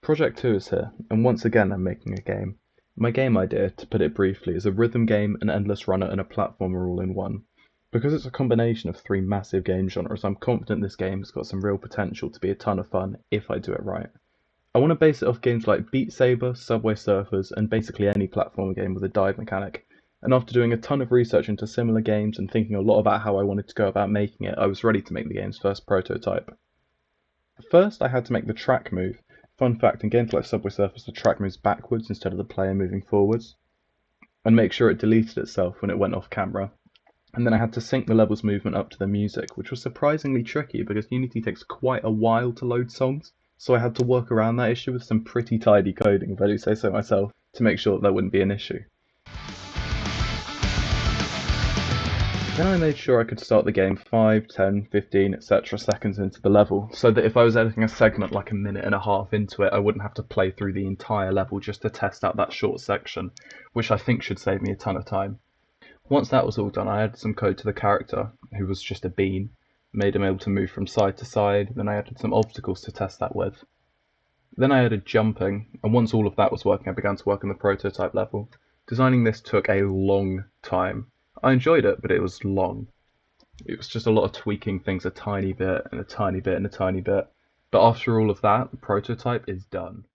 Project 2 is here, and once again I'm making a game. My game idea, to put it briefly, is a rhythm game, an endless runner, and a platformer all in one. Because it's a combination of three massive game genres, I'm confident this game has got some real potential to be a ton of fun if I do it right. I want to base it off games like Beat Saber, Subway Surfers, and basically any platformer game with a dive mechanic. And after doing a ton of research into similar games and thinking a lot about how I wanted to go about making it, I was ready to make the game's first prototype. First, I had to make the track move. Fun fact, in games like Subway Surfers, the track moves backwards instead of the player moving forwards, and make sure it deleted itself when it went off camera. And then I had to sync the level's movement up to the music, which was surprisingly tricky because Unity takes quite a while to load songs, so I had to work around that issue with some pretty tidy coding, if I do say so myself, to make sure that there wouldn't be an issue. Then I made sure I could start the game 5, 10, 15, etc. seconds into the level, so that if I was editing a segment like a minute and a half into it, I wouldn't have to play through the entire level just to test out that short section, which I think should save me a ton of time. Once that was all done, I added some code to the character, who was just a bean, made him able to move from side to side, then I added some obstacles to test that with. Then I added jumping, and once all of that was working, I began to work on the prototype level. Designing this took a long time. I enjoyed it, but it was long. It was just a lot of tweaking things a tiny bit, and a tiny bit, and a tiny bit. But after all of that, the prototype is done.